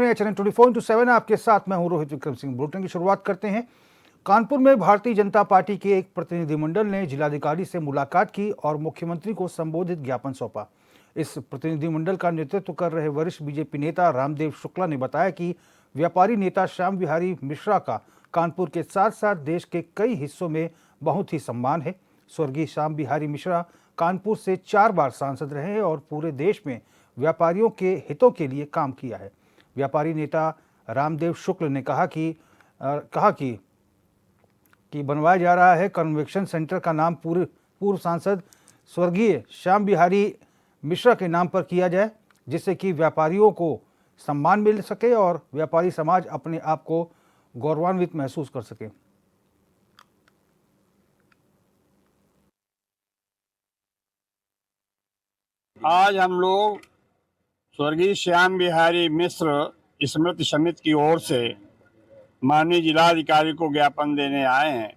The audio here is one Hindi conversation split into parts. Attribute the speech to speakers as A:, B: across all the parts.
A: रहे हैं चैनल 24/7। आपके साथ मैं हूं रोहित विक्रम सिंह। बुलेटिन की शुरुआत करते हैं। कानपुर में भारतीय जनता पार्टी के एक प्रतिनिधिमंडल ने जिलाधिकारी से मुलाकात की और मुख्यमंत्री को संबोधित ज्ञापन सौंपा। इस प्रतिनिधिमंडल का नेतृत्व कर रहे वरिष्ठ बीजेपी नेता रामदेव शुक्ला ने बताया कि व्यापारी नेता श्याम बिहारी मिश्रा का कानपुर के साथ साथ देश के कई हिस्सों में बहुत ही सम्मान है। स्वर्गीय श्याम बिहारी मिश्रा कानपुर से 4 बार सांसद रहे और पूरे देश में व्यापारियों के हितों के लिए काम किया है। व्यापारी नेता रामदेव शुक्ल ने कहा कि बनवाया जा रहा है कन्वेंशन सेंटर का नाम पूर्व सांसद स्वर्गीय श्याम बिहारी मिश्रा के नाम पर किया जाए, जिससे कि व्यापारियों को सम्मान मिल सके और व्यापारी समाज अपने आप को गौरवान्वित महसूस कर सके।
B: आज हम लोग स्वर्गीय श्याम बिहारी मिश्र स्मृति समिति की ओर से माननीय जिलाधिकारी को ज्ञापन देने आए हैं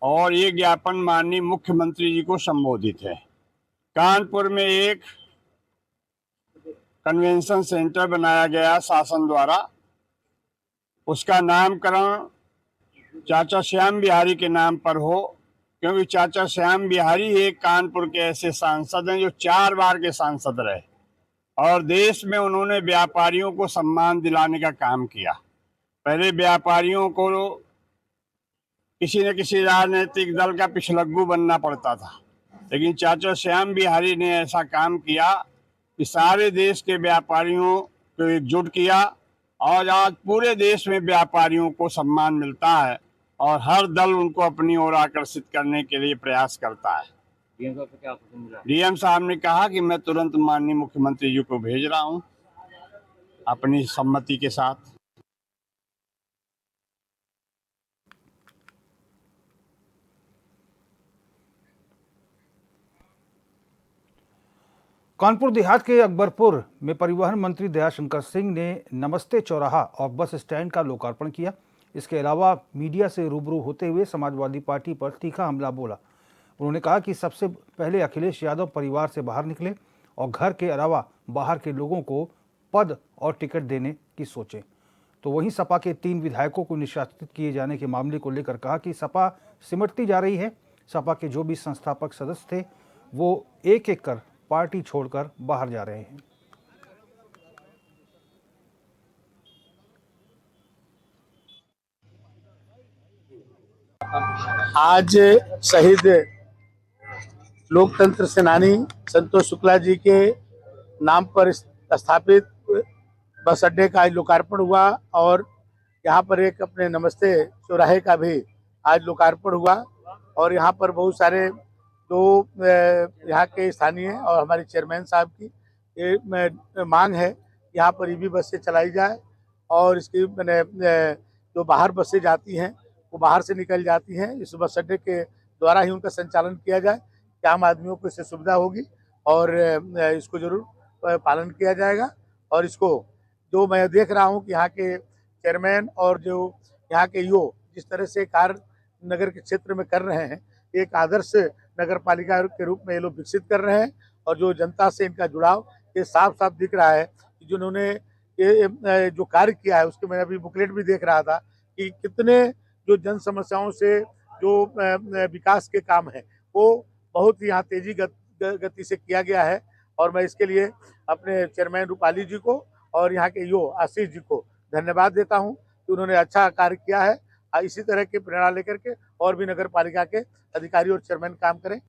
B: और ये ज्ञापन माननीय मुख्यमंत्री जी को संबोधित है। कानपुर में एक कन्वेंशन सेंटर बनाया गया शासन द्वारा, उसका नामकरण चाचा श्याम बिहारी के नाम पर हो, क्योंकि चाचा श्याम बिहारी एक कानपुर के ऐसे सांसद हैं जो 4 बार के सांसद रहे और देश में उन्होंने व्यापारियों को सम्मान दिलाने का काम किया। पहले व्यापारियों को किसी न किसी राजनीतिक दल का पिछलग्गू बनना पड़ता था, लेकिन चाचा श्याम बिहारी ने ऐसा काम किया कि सारे देश के व्यापारियों को एकजुट किया और आज पूरे देश में व्यापारियों को सम्मान मिलता है और हर दल उनको अपनी ओर आकर्षित करने के लिए प्रयास करता है। डीएम साहब ने कहा कि मैं तुरंत माननीय मुख्यमंत्री जी को भेज रहा हूं अपनी सम्मति के साथ।
A: कानपुर देहात के अकबरपुर में परिवहन मंत्री दयाशंकर सिंह ने नमस्ते चौराहा और बस स्टैंड का लोकार्पण किया। इसके अलावा मीडिया से रूबरू होते हुए समाजवादी पार्टी पर तीखा हमला बोला। उन्होंने कहा कि सबसे पहले अखिलेश यादव परिवार से बाहर निकले और घर के अलावा बाहर के लोगों को पद और टिकट देने की सोचें। तो वहीं सपा के 3 विधायकों को निष्कासित किए जाने के मामले को लेकर कहा कि सपा सिमटती जा रही है। सपा के जो भी संस्थापक सदस्य थे वो एक एक कर पार्टी छोड़कर बाहर जा रहे हैं।
C: आज शहीद लोकतंत्र सेनानी संतोष शुक्ला जी के नाम पर स्थापित बस अड्डे का आज लोकार्पण हुआ और यहाँ पर एक अपने नमस्ते चौराहे का भी आज लोकार्पण हुआ और यहाँ पर बहुत सारे यहाँ के स्थानीय और हमारे चेयरमैन साहब की मांग है यहाँ पर ईवी बसें चलाई जाए और इसकी जो बाहर बसें जाती हैं वो बाहर से निकल जाती हैं, इस बस अड्डे के द्वारा ही उनका संचालन किया जाए कि आम आदमियों को इससे सुविधा होगी और इसको जरूर पालन किया जाएगा। और इसको जो मैं देख रहा हूँ कि यहाँ के चेयरमैन और जो यहाँ के ईओ जिस तरह से कार्य नगर के क्षेत्र में कर रहे हैं, एक आदर्श नगर पालिका के रूप में ये लोग विकसित कर रहे हैं और जो जनता से इनका जुड़ाव ये साफ साफ दिख रहा है कि जिन्होंने ये जो कार्य किया है उसके मैं अभी बुकलेट भी देख रहा था कि कितने जो जन समस्याओं से जो विकास के काम है वो बहुत ही यहाँ तेजी गति से किया गया है और मैं इसके लिए अपने चेयरमैन रूपाली जी को और यहाँ के ईओ आशीष जी को धन्यवाद देता हूँ कि उन्होंने अच्छा कार्य किया है। इसी तरह की प्रेरणा लेकर के और भी नगर पालिका के अधिकारी और चेयरमैन काम करें।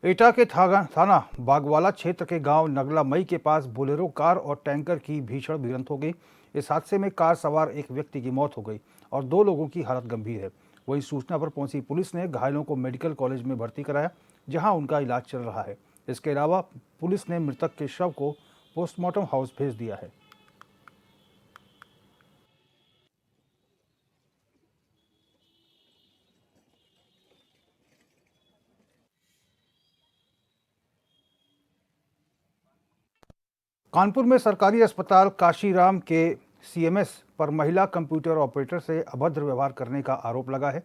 A: एटा के थाना बागवाला क्षेत्र के गांव नगला मई के पास बोलेरो कार और टैंकर की भीषण भिड़ंत हो गई। इस हादसे में कार सवार एक व्यक्ति की मौत हो गई और 2 लोगों की हालत गंभीर है। वहीं सूचना पर पहुंची पुलिस ने घायलों को मेडिकल कॉलेज में भर्ती कराया, जहां उनका इलाज चल रहा है। इसके अलावा पुलिस ने मृतक के शव को पोस्टमार्टम हाउस भेज दिया है। कानपुर में सरकारी अस्पताल काशीराम के सीएमएस पर महिला कंप्यूटर ऑपरेटर से अभद्र व्यवहार करने का आरोप लगा है।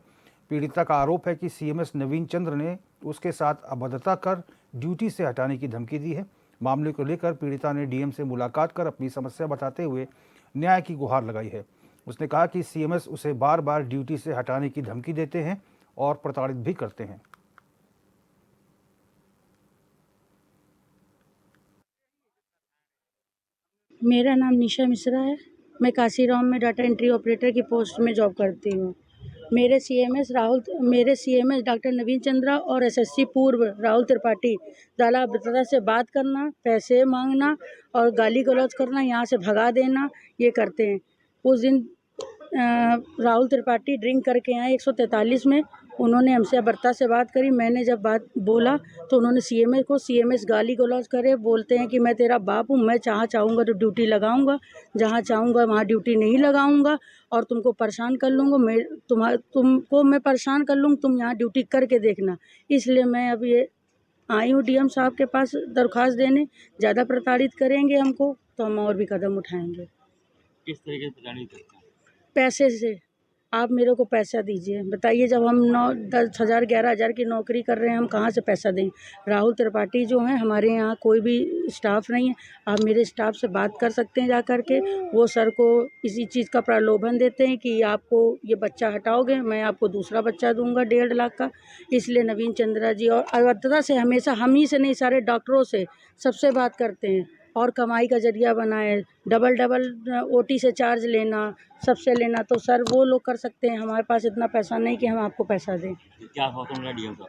A: पीड़िता का आरोप है कि सीएमएस नवीन चंद्र ने उसके साथ अभद्रता कर ड्यूटी से हटाने की धमकी दी है। मामले को लेकर पीड़िता ने डीएम से मुलाकात कर अपनी समस्या बताते हुए न्याय की गुहार लगाई है। उसने कहा कि सीएमएस उसे बार बार ड्यूटी से हटाने की धमकी देते हैं और प्रताड़ित भी करते हैं।
D: मेरा नाम निशा मिश्रा है। मैं काशीराम में डाटा एंट्री ऑपरेटर की पोस्ट में जॉब करती हूँ। मेरे सीएमएस डॉक्टर नवीन चंद्रा और एसएससी पूर्व राहुल त्रिपाठी ज़्यादा भद्रता से बात करना, पैसे मांगना और गाली गलौज करना, यहाँ से भगा देना, ये करते हैं। उस दिन राहुल त्रिपाठी ड्रिंक करके आए 143 में। उन्होंने हमसे अभद्रता से बात करी। मैंने जब बात बोला तो उन्होंने सीएमएस गाली गलौज करे। बोलते हैं कि मैं तेरा बाप हूँ, मैं चाहूँगा तो ड्यूटी लगाऊंगा, जहाँ चाहूँगा वहाँ ड्यूटी नहीं लगाऊंगा और तुमको परेशान कर लूँगा। तुमको मैं परेशान कर लूँगा, तुम यहाँ ड्यूटी करके देखना। इसलिए मैं अब ये आई हूँ डीएम साहब के पास दरख्वास्त देने। ज़्यादा प्रताड़ित करेंगे हमको तो हम और भी कदम उठाएंगे।
E: किस तरीके से प्रताड़ित करते हैं?
D: पैसे से। आप मेरे को पैसा दीजिए। बताइए, जब हम 9-10 हज़ार 11 हज़ार की नौकरी कर रहे हैं, हम कहाँ से पैसा दें? राहुल त्रिपाठी जो हैं, हमारे यहाँ कोई भी स्टाफ नहीं है। आप मेरे स्टाफ से बात कर सकते हैं जा कर के। वो सर को इसी चीज़ का प्रलोभन देते हैं कि आपको ये बच्चा हटाओगे, मैं आपको दूसरा बच्चा दूंगा 1.5 लाख का। इसलिए नवीन चंद्रा जी और अभद्रता से हमेशा हम ही से नहीं, सारे डॉक्टरों से सबसे बात करते हैं और कमाई का जरिया बनाए। डबल ओटी से चार्ज लेना, सबसे लेना। तो सर वो लोग कर सकते हैं, हमारे पास इतना पैसा नहीं कि हम आपको पैसा दें।
E: क्या हुक्म मिला डीएम साहब?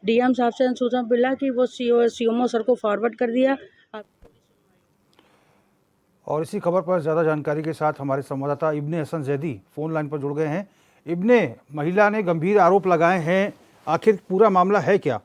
D: डीएम साहब से सूचना मिला कि वो सीएमओ सर को फॉरवर्ड कर दिया।
A: और इसी खबर पर ज़्यादा जानकारी के साथ हमारे संवाददाता इब्ने हसन जैदी फ़ोन लाइन पर जुड़ गए हैं। इब्ने, महिला ने गंभीर आरोप लगाए हैं, आखिर पूरा मामला है क्या?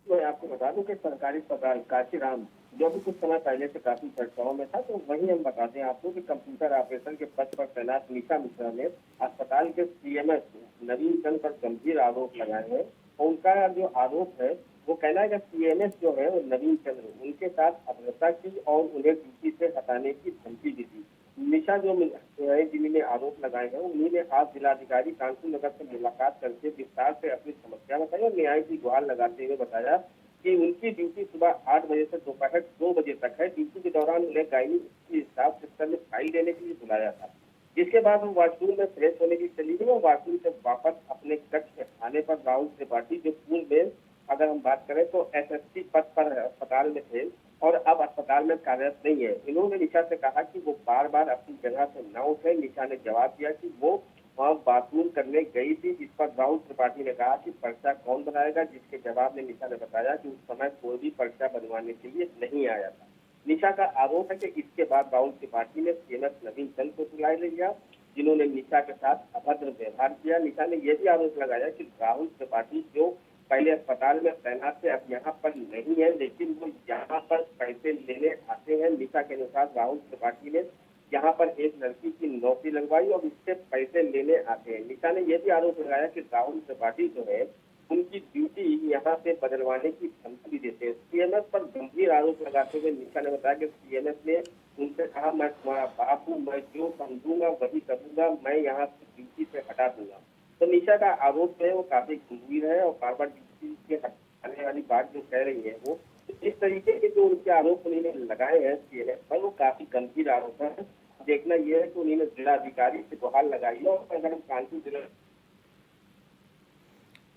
F: मैं आपको बता दूं कि सरकारी अस्पताल काशीराम जो भी कुछ समय पहले से काफी चर्चाओं में था, तो वहीं हम बता दें आपको कि कंप्यूटर ऑपरेशन के पद पर तैनात निशा मिश्रा ने अस्पताल के सीएमएस नवीन चंद पर गंभीर आरोप लगाए हैं। और उनका जो आरोप है वो कहना है कि सीएमएस जो है वो नवीन चंद्र उनके साथ अभद्रता की और उन्हें ड्यूटी से हटाने की धमकी दी थी। निशा जो है जिन्होंने आरोप लगाए हैं, उन्हीं ने आज जिलाधिकारी कानपुर नगर से मुलाकात करके विस्तार से अपनी समस्या बताई और न्याय की गुहार लगाते हुए बताया कि उनकी ड्यूटी सुबह 8 बजे से दोपहर 2 बजे तक है। ड्यूटी के दौरान उन्हें गायनी स्टाफ सेक्टर में फाइल देने के लिए बुलाया था, जिसके बाद वो वॉशरूम में फ्रेश होने की चली गई और वॉशरूम से वापस अपने कक्ष आने पर राहुल त्रिपाठी जो पूर्व में, अगर हम बात करें तो एसएससी पद पर अस्पताल में थे और अब अस्पताल में कार्यरत नहीं है, इन्होंने निशा से कहा कि वो बार बार अपनी जगह से न उठे। निशा ने जवाब दिया कि वो वहाँ बाथरूम करने गई थी, जिस पर राहुल त्रिपाठी ने कहा कि पर्चा कौन बनाएगा, जिसके जवाब में निशा ने बताया कि उस समय कोई भी पर्चा बनवाने के लिए नहीं आया था। निशा का आरोप है कि इसके बाद राहुल त्रिपाठी ने सीएमएस नवीन चंद को बुलाए लिया, जिन्होंने निशा के साथ अभद्र व्यवहार किया। निशा ने यह भी आरोप लगाया कि राहुल त्रिपाठी जो पहले अस्पताल में तैनात थे, अब यहाँ पर नहीं है, लेकिन वो यहाँ पर पैसे लेने आते हैं। निशा के अनुसार राहुल त्रिपाठी ने यहाँ पर एक लड़की की नौकरी लगवाई और उससे पैसे लेने आते हैं। निशा ने यह भी आरोप लगाया कि राहुल त्रिपाठी जो है उनकी ड्यूटी यहाँ से बदलवाने की धमकी भी देते हैं। सीएमएस पर गंभीर आरोप लगाते हुए निशा ने बताया कि सीएमएस ने उनसे कहा, मैं तुम्हारा बाप हूँ, मैं जो समझूंगा वही करूंगा, मैं यहाँ से ड्यूटी से हटा दूंगा। तो निशा का आरोप है वो काफी गंभीर है और बार बार ड्यूटी से हटाने वाली बात जो कह रही है वो इस तरीके के जो उनके आरोप उन्होंने लगाए हैं सीएमएस पर, वो काफी गंभीर आरोप है। देखना यह है कि उन्होंने जिलाधिकारी से गुहार लगाई है और अगर हम कानपुर जिला।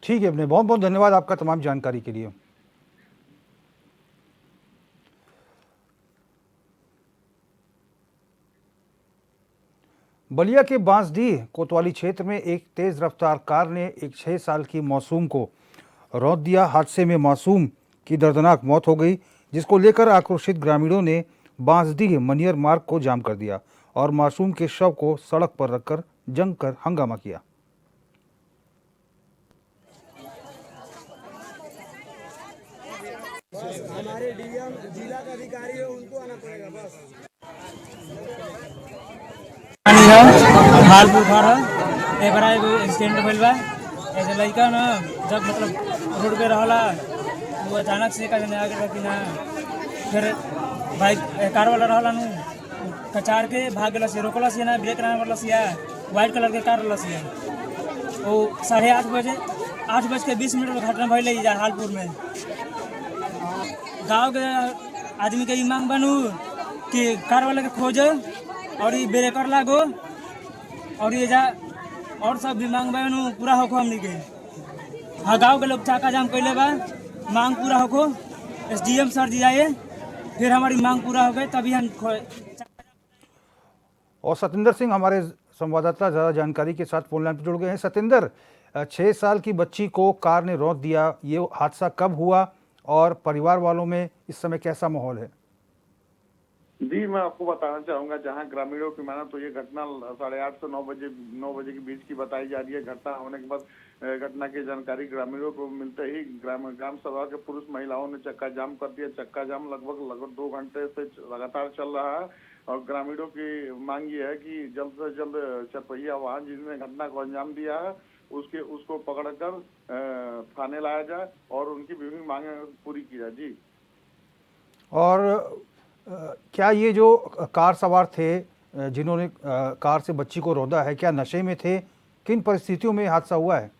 A: ठीक है, अपने बहुत बहुत धन्यवाद आपका तमाम जानकारी के लिए। बलिया के बांसडीह कोतवाली क्षेत्र में एक तेज रफ्तार कार ने एक 6 साल की मासूम को रौंद दिया। हादसे में मासूम की दर्दनाक मौत हो गई, जिसको लेकर आक्रोशित ग्रामीणों ने बांसडीह मनियर मार्ग को जाम कर दिया और मासूम के शव को सड़क पर रखकर जंग कर हंगामा किया।
G: हमारे डीएम जिला का अधिकारी है, उनको आना पड़ेगा बस।
H: हालपुर खड़ा एक बार एगो एक्सीडेंट भइल बा। ऐसे लड़का ना जब मतलब रोड पे रहला वो अचानक से कहीं आगे रखी ना, फिर बाइक कार वाला रहला नु कचार के भाग गला से रोकला से ना, ब्रेक ना मारला से व्हाइट कलर के कार रहला से वो 8:30 बजे 8:20 में घटना भइल हालपुर में। गांव के आदमी के ई मांग बनू कि कार वाले के खोज और ये ब्रेकर लागो और ये जा और सब भी मांग बनू पूरा होको हमनी के। हाँ, गांव के लोग चाका जाम कैले बा, मांग पूरा होको, SDM सर जी आए फिर हमारी मांग पूरा हो गई तभी हम
A: और सतेंद्र सिंह हमारे संवाददाता ज़्यादा जानकारी के साथ फोन लाइन पर जुड़ गए हैं। सतेंद्र, 6 साल की बच्ची को कार ने रौंद दिया, ये हादसा कब हुआ और परिवार वालों में इस समय कैसा माहौल है?
I: जी, मैं आपको बताना चाहूंगा, जहां ग्रामीणों की माना तो ये घटना 8:30 से 9 बजे के बीच की बताई जा रही है। घटना होने के बाद घटना की जानकारी ग्रामीणों को मिलते ही ग्राम सभा के पुरुष महिलाओं ने चक्का जाम कर दिया। चक्का जाम लगभग 2 घंटे से लगातार चल रहा है और ग्रामीणों की मांग ये है कि जल्द से जल्द चरपहिया वाहन जिसने घटना को अंजाम दिया है उसको पकड़कर थाने लाया जाए और उनकी विभिन्न मांगे पूरी की जाए। जी,
A: और क्या ये जो कार सवार थे जिन्होंने कार से बच्ची को रौंदा है, क्या नशे में थे? किन परिस्थितियों में हादसा हुआ है?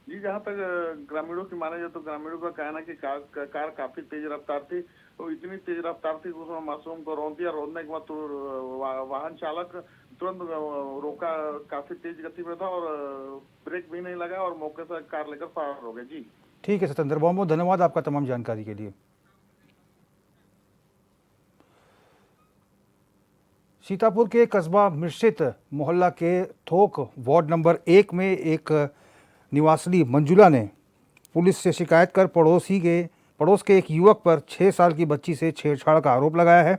I: जी, जहाँ तक ग्रामीणों की माने जाए तो ग्रामीणों का कहना है कि कार काफी तेज रफ्तार थी, तो इतनी तेज रफ्तार थी कि उसमें मासूम को रौंद दिया। रौंदने के बाद तो वाहन चालक तुरंत रोका, काफी तेज गति में था और ब्रेक भी नहीं लगा और मौके से कार लेकर फरार हो गए। जी,
A: ठीक है सतेंद्र, बहुत बहुत धन्यवाद आपका तमाम जानकारी के लिए। सीतापुर के कस्बा मिश्रित मोहल्ला के थोक वार्ड नंबर 1 में एक निवासी मंजुला ने पुलिस से शिकायत कर पड़ोस के एक युवक पर 6 साल की बच्ची से छेड़छाड़ का आरोप लगाया है।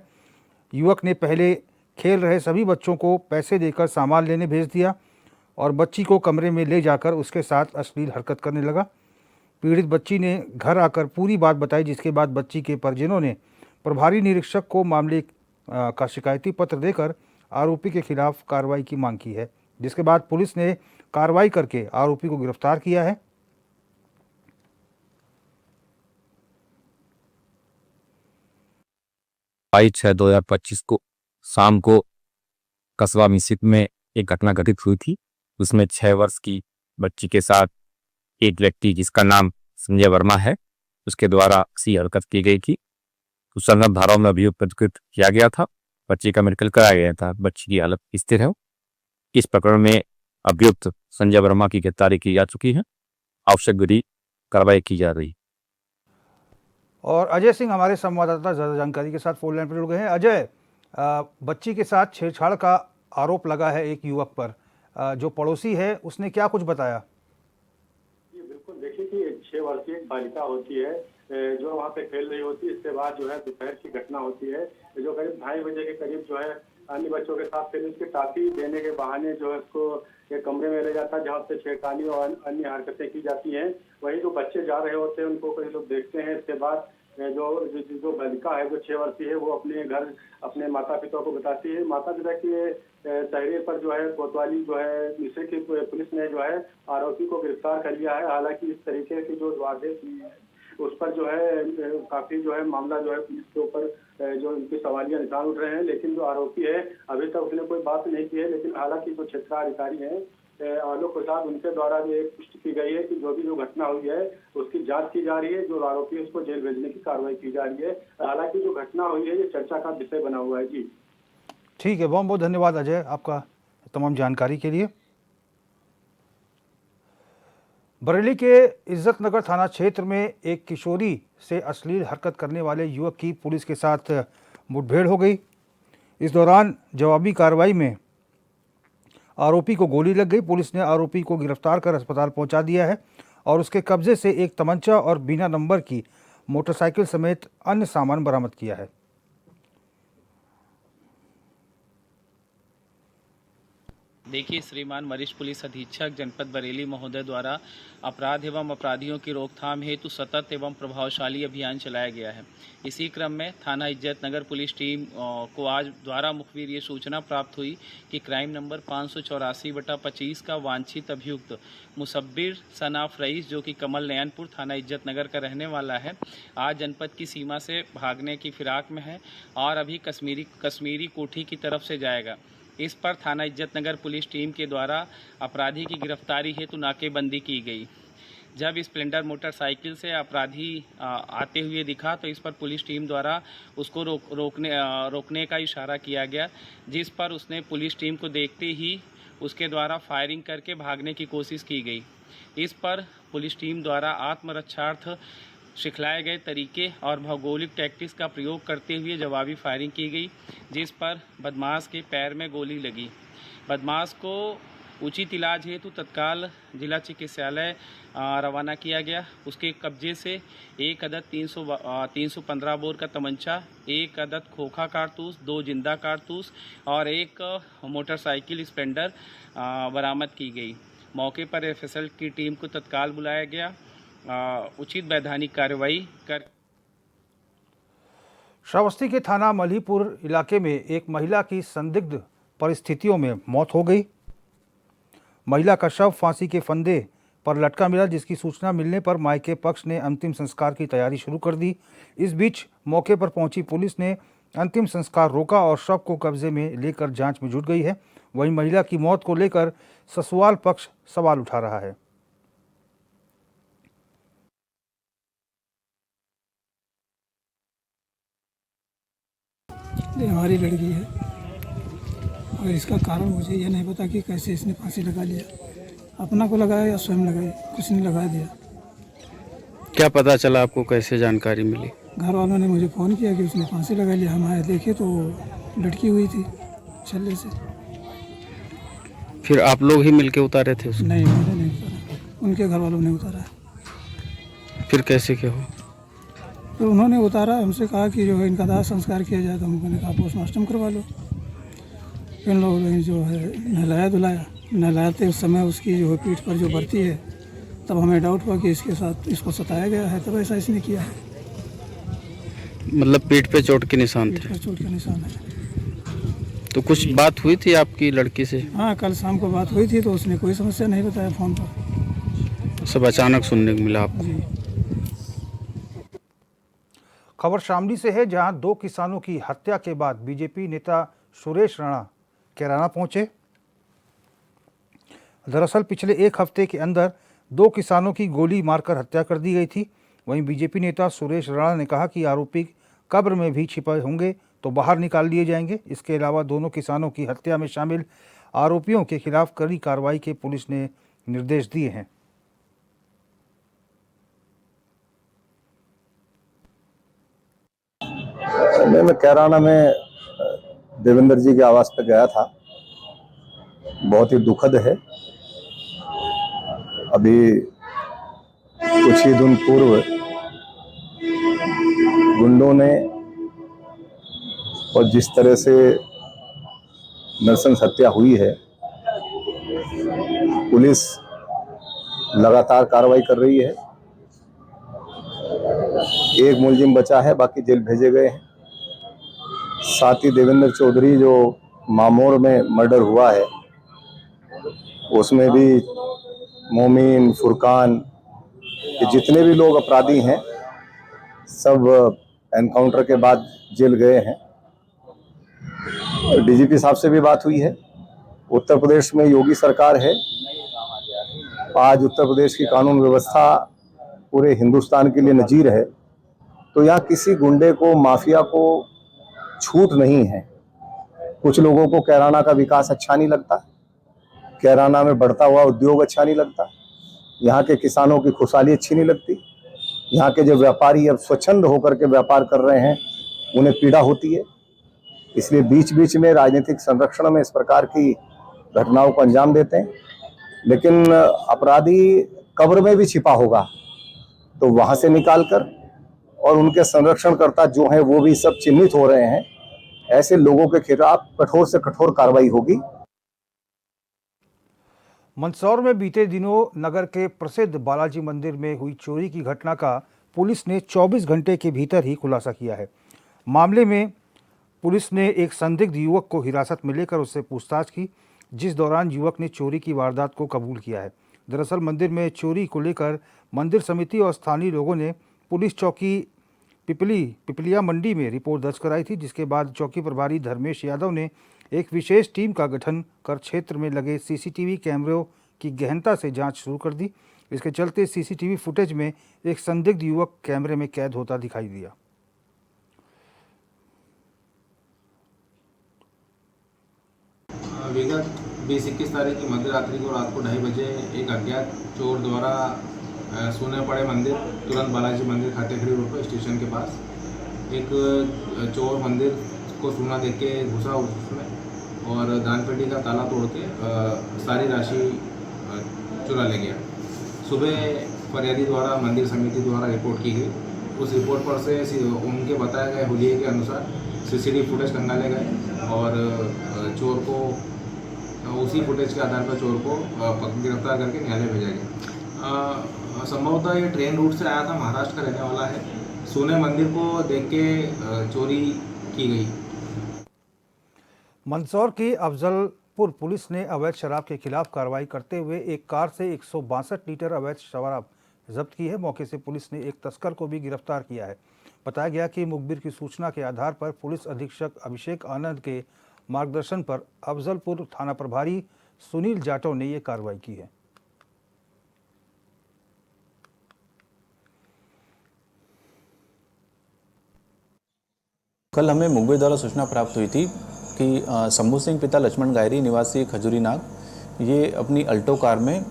A: युवक ने पहले खेल रहे सभी बच्चों को पैसे देकर सामान लेने भेज दिया और बच्ची को कमरे में ले जाकर उसके साथ अश्लील हरकत करने लगा। पीड़ित बच्ची ने घर आकर पूरी बात बताई, जिसके बाद बच्ची के परिजनों ने प्रभारी निरीक्षक को मामले का शिकायती पत्र देकर आरोपी के खिलाफ कार्रवाई की मांग की है, जिसके बाद पुलिस ने कार्रवाई करके आरोपी को गिरफ्तार किया है।
J: 22/6/2025 को शाम को कस्बा मिश्रित में एक घटना घटित हुई थी। उसमें 6 वर्ष की बच्ची के साथ एक व्यक्ति जिसका नाम संजय वर्मा है, उसके द्वारा ऐसी हरकत की गई थी। उस संदर्भ धाराओं में अभियोग पंजीकृत किया गया था। बच्ची का मेडिकल कराया गया था। बच्ची की हालत स्थिर है। इस प्रकरण में अभियुक्त संजय वर्मा की गिरफ्तारी की जा चुकी है। आवश्यक विधि कार्रवाई की जा रही।
A: और अजय सिंह हमारे संवाददाता ज़्यादा जानकारी के साथ फोन लाइन पर जुड़ गए हैं। अजय, बच्ची के साथ छेड़छाड़ का आरोप लगा है एक युवक पर, जो पड़ोसी है उसने क्या कुछ बताया?
K: जी बिल्कुल, देखिए कि 6 वर्षीय एक बालिका होती है जो वहाँ पे खेल रही होती है। इसके बाद जो है दोपहर की घटना होती है, जो करीब 2:30 बजे के करीब जो है अन्य बच्चों के साथ फिर उसके टाफी देने के बहाने जो है उसको एक कमरे में ले जाता है, जहाँ से छेड़खानी और अन्य हरकतें की जाती हैं। वही जो बच्चे जा रहे होते हैं उनको कई लोग देखते हैं। इसके बाद जो बालिका है जो 6 वर्षीय है वो अपने घर अपने माता पिता को बताती है। माता पिता के तहरीर पर जो है कोतवाली जो है मिश्रित की पुलिस ने जो है आरोपी को गिरफ्तार कर लिया है। हालांकि इस तरीके की जो आदेश उस पर जो है काफी जो है मामला जो है पुलिस के ऊपर जो उनके सवालिया निशान उठ रहे हैं, लेकिन जो आरोपी है अभी तक उसने कोई बात नहीं की है। लेकिन हालांकि जो क्षेत्राधिकारी हैं आलोक प्रसाद, उनके द्वारा जो एक पुष्टि की गई है कि जो घटना हुई है उसकी जांच की जा रही है। जो आरोपी है उसको जेल भेजने की कार्रवाई की जा रही है। हालांकि जो घटना हुई है ये चर्चा का विषय बना हुआ है। जी
A: ठीक है, बहुत बहुत धन्यवाद अजय आपका तमाम जानकारी के लिए। बरेली के इज्जत नगर थाना क्षेत्र में एक किशोरी से अश्लील हरकत करने वाले युवक की पुलिस के साथ मुठभेड़ हो गई। इस दौरान जवाबी कार्रवाई में आरोपी को गोली लग गई। पुलिस ने आरोपी को गिरफ्तार कर अस्पताल पहुंचा दिया है और उसके कब्जे से एक तमंचा और बिना नंबर की मोटरसाइकिल समेत अन्य सामान बरामद किया है।
L: देखिए, श्रीमान वरिष्ठ पुलिस अधीक्षक जनपद बरेली महोदय द्वारा अपराध एवं अपराधियों की रोकथाम हेतु सतत एवं प्रभावशाली अभियान चलाया गया है। इसी क्रम में थाना इज्जत नगर पुलिस टीम को आज द्वारा मुखबिर ये सूचना प्राप्त हुई कि क्राइम नंबर 584/25 का वांछित अभियुक्त मुसब्बिर सनाफ रईस, जो कि कमल नयनपुर थाना इज्जत नगर का रहने वाला है, आज जनपद की सीमा से भागने की फिराक में है और अभी कश्मीरी कोठी की तरफ से जाएगा। इस पर थाना इज्जत नगर पुलिस टीम के द्वारा अपराधी की गिरफ्तारी हेतु नाकेबंदी की गई। जब स्प्लेंडर मोटरसाइकिल से अपराधी आते हुए दिखा तो इस पर पुलिस टीम द्वारा उसको रोकने का इशारा किया गया, जिस पर उसने पुलिस टीम को देखते ही उसके द्वारा फायरिंग करके भागने की कोशिश की गई। इस पर पुलिस टीम द्वारा आत्मरक्षार्थ सिखलाए गए तरीके और भौगोलिक टैक्टिक्स का प्रयोग करते हुए जवाबी फायरिंग की गई, जिस पर बदमाश के पैर में गोली लगी। बदमाश को उचित इलाज हेतु तत्काल जिला चिकित्सालय रवाना किया गया। उसके कब्जे से एक अदद 315 बोर का तमंचा, एक अदद खोखा कारतूस, 2 जिंदा कारतूस और एक मोटरसाइकिल स्प्लेंडर बरामद की गई। मौके पर एफएसएल की टीम को तत्काल बुलाया गया। उचित वैधानिक कार्रवाई कर
A: श्रावस्ती के थाना मल्हीपुर इलाके में एक महिला की संदिग्ध परिस्थितियों में मौत हो गई। महिला का शव फांसी के फंदे पर लटका मिला, जिसकी सूचना मिलने पर मायके पक्ष ने अंतिम संस्कार की तैयारी शुरू कर दी। इस बीच मौके पर पहुंची पुलिस ने अंतिम संस्कार रोका और शव को कब्जे में लेकर जांच में जुट गई है। वहीं महिला की मौत को लेकर ससुराल पक्ष सवाल उठा रहा है।
G: ये हमारी लड़की है और इसका कारण मुझे ये नहीं पता कि कैसे इसने फांसी लगा लिया, अपना को लगाया या स्वयं लगाई, कुछ नहीं लगा दिया।
M: क्या पता चला आपको, कैसे जानकारी मिली?
G: घर वालों ने मुझे फ़ोन किया कि उसने फांसी लगा लिया। हम आए देखे तो लटकी हुई थी छल्ले से।
M: फिर आप लोग ही मिलके उतारे थे उसको?
G: नहीं, मैंने नहीं उतारा, उनके घर वालों ने उतारा।
M: फिर कैसे क्या हुआ?
G: तो उन्होंने उतारा, हमसे कहा कि जो है इनका दाह संस्कार किया जाए, तो हमने कहा पोस्टमार्टम करवा लो। फिर लोगों ने जो है नहलाते उस समय उसकी जो है पीठ पर जो बरती है, तब हमें डाउट हुआ कि इसके साथ इसको सताया गया है, तब ऐसा इसने किया है।
M: मतलब पीठ पे चोट के निशान थे?
G: पीठ पर चोट का निशान है।
M: तो कुछ बात हुई थी आपकी लड़की से?
G: हाँ, कल शाम को बात हुई थी तो उसने कोई समस्या नहीं बताया फ़ोन पर।
M: सब अचानक सुनने को मिला आपको?
G: जी।
A: खबर शामली से है, जहां 2 किसानों की हत्या के बाद बीजेपी नेता सुरेश राणा कैराना पहुंचे। दरअसल पिछले 1 हफ्ते के अंदर 2 किसानों की गोली मारकर हत्या कर दी गई थी। वहीं बीजेपी नेता सुरेश राणा ने कहा कि आरोपी कब्र में भी छिपे होंगे तो बाहर निकाल लिए जाएंगे। इसके अलावा दोनों किसानों की हत्या में शामिल आरोपियों के खिलाफ कड़ी कार्रवाई के पुलिस ने निर्देश दिए हैं।
N: मैं कैराना में देवेंद्र जी के आवास पर गया था। बहुत ही दुखद है। अभी कुछ ही दिन पूर्व गुंडों ने और जिस तरह से नरसंस हत्या हुई है, पुलिस लगातार कार्रवाई कर रही है। एक मुलजिम बचा है, बाकी जेल भेजे गए हैं। साथ ही देवेंद्र चौधरी जो मामोर में मर्डर हुआ है, उसमें भी मोमिन, फुरकान, ये जितने भी लोग अपराधी हैं सब एनकाउंटर के बाद जेल गए हैं। डीजीपी साहब से भी बात हुई है। उत्तर प्रदेश में योगी सरकार है। आज उत्तर प्रदेश की कानून व्यवस्था पूरे हिंदुस्तान के लिए नजीर है, तो यहाँ किसी गुंडे को, माफिया को छूट नहीं है। कुछ लोगों को कैराना का विकास अच्छा नहीं लगता, कैराना में बढ़ता हुआ उद्योग अच्छा नहीं लगता, यहाँ के किसानों की खुशहाली अच्छी नहीं लगती, यहाँ के जो व्यापारी अब स्वच्छंद होकर के व्यापार कर रहे हैं उन्हें पीड़ा होती है। इसलिए बीच बीच में राजनीतिक संरक्षण में इस प्रकार की घटनाओं को अंजाम देते हैं। लेकिन अपराधी कब्र में भी छिपा होगा तो वहां से निकालकर, और उनके संरक्षणकर्ता जो हैं वो भी सब चिन्हित हो रहे हैं, ऐसे लोगों के खिलाफ कठोर से कठोर कार्रवाई होगी।
A: मंदसौर में बीते दिनों नगर के प्रसिद्ध बालाजी मंदिर में हुई चोरी की घटना का पुलिस ने 24 घंटे के भीतर ही खुलासा किया है। मामले में पुलिस ने एक संदिग्ध युवक को हिरासत में लेकर उससे पूछताछ की, जिस दौरान युवक ने चोरी की वारदात को कबूल किया है। दरअसल मंदिर में चोरी को लेकर मंदिर समिति और स्थानीय लोगों ने पुलिस चौकी पिपलिया मंडी में रिपोर्ट दर्ज कराई थी, जिसके बाद चौकी प्रभारी धर्मेश यादव ने एक विशेष टीम का गठन कर क्षेत्र में लगे सीसीटीवी कैमरों की गहनता से जांच शुरू कर दी। इसके चलते सीसीटीवी फुटेज में एक संदिग्ध युवक कैमरे में कैद होता दिखाई दिया।
O: विगत 20-21 तारीख की मध्य रात्रि को रात को 2:30 बजे एक अज्ञात चोर द्वारा सोने पड़े मंदिर तुरंत बालाजी मंदिर खातेखड़ी रोड पर स्टेशन के पास एक चोर मंदिर को सोना देख के घुसा उसमें और दान पेटी का ताला तोड़ के सारी राशि चुरा ले गया। सुबह फरियादी द्वारा मंदिर समिति द्वारा रिपोर्ट की गई। उस रिपोर्ट पर से उनके बताए गए हुलिये के अनुसार सीसीटीवी फुटेज खंगाले गए और चोर को उसी फुटेज के आधार पर चोर को गिरफ्तार करके न्यायालय भेजा गया। संभवतः ये ट्रेन रूट से आया था, महाराष्ट्र का रहने वाला है। सोने मंदिर को देख के चोरी की गई।
A: मंदसौर की अफजलपुर पुलिस ने अवैध शराब के खिलाफ कार्रवाई करते हुए एक कार से 162 लीटर अवैध शराब जब्त की है। मौके से पुलिस ने एक तस्कर को भी गिरफ्तार किया है। बताया गया कि मुखबिर की सूचना के आधार पर पुलिस अधीक्षक अभिषेक आनंद के मार्गदर्शन पर अफजलपुर थाना प्रभारी सुनील जाटव ने यह कार्रवाई की है।
P: कल हमें मुखबिर द्वारा सूचना प्राप्त हुई थी कि शंभू सिंह पिता लक्ष्मण गायरी निवासी खजूरी नाग ये अपनी अल्टो कार में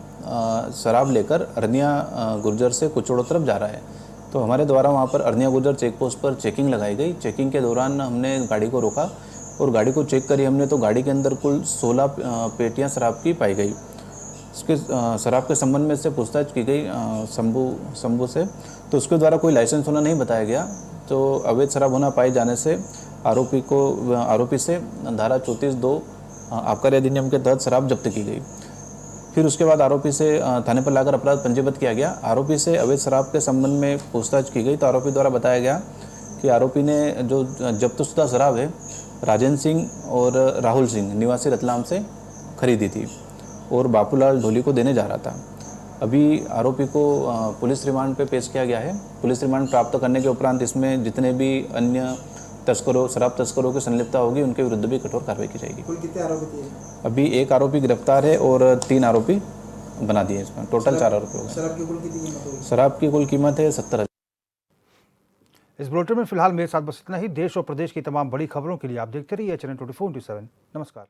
P: शराब लेकर अरनिया गुर्जर से कुचोड़ो तरफ जा रहा है। तो हमारे द्वारा वहाँ पर अरनिया गुर्जर चेक पोस्ट पर चेकिंग लगाई गई। चेकिंग के दौरान हमने गाड़ी को रोका और गाड़ी को चेक करी हमने तो गाड़ी के अंदर कुल 16 पेटियाँ शराब की पाई गई। उसके शराब के संबंध में से पूछताछ की गई शंभू से, तो उसके द्वारा कोई लाइसेंस होना नहीं बताया गया। तो अवैध शराब होना पाए जाने से आरोपी से धारा 34(2) आबकारी अधिनियम के तहत शराब जब्त की गई। फिर उसके बाद आरोपी से थाने पर लाकर अपराध पंजीबद्ध किया गया। आरोपी से अवैध शराब के संबंध में पूछताछ की गई तो आरोपी द्वारा बताया गया कि आरोपी ने जो जब्तशुदा शराब है राजेंद्र सिंह और राहुल सिंह निवासी रतलाम से खरीदी थी और बापूलाल ढोली को देने जा रहा था। अभी आरोपी को पुलिस रिमांड पे पेश किया गया है। पुलिस रिमांड प्राप्त करने के उपरांत इसमें जितने भी अन्य शराब तस्करों की संलिप्तता होगी उनके विरुद्ध भी कठोर कार्रवाई की जाएगी।
Q: कुल कितने आरोपी थे?
P: अभी एक आरोपी गिरफ्तार है और 3 आरोपी बना दिए। इसमें टोटल 4 आरोपी हो गए।
Q: शराब की कुल कितनी कीमत होगी?
P: शराब की कुल कीमत है 70,000।
A: इस बुलेटिन में फिलहाल मेरे साथ बस इतना ही। देश और प्रदेश की तमाम बड़ी खबरों के लिए आप देखते रहिए चैनल 24/7। नमस्कार।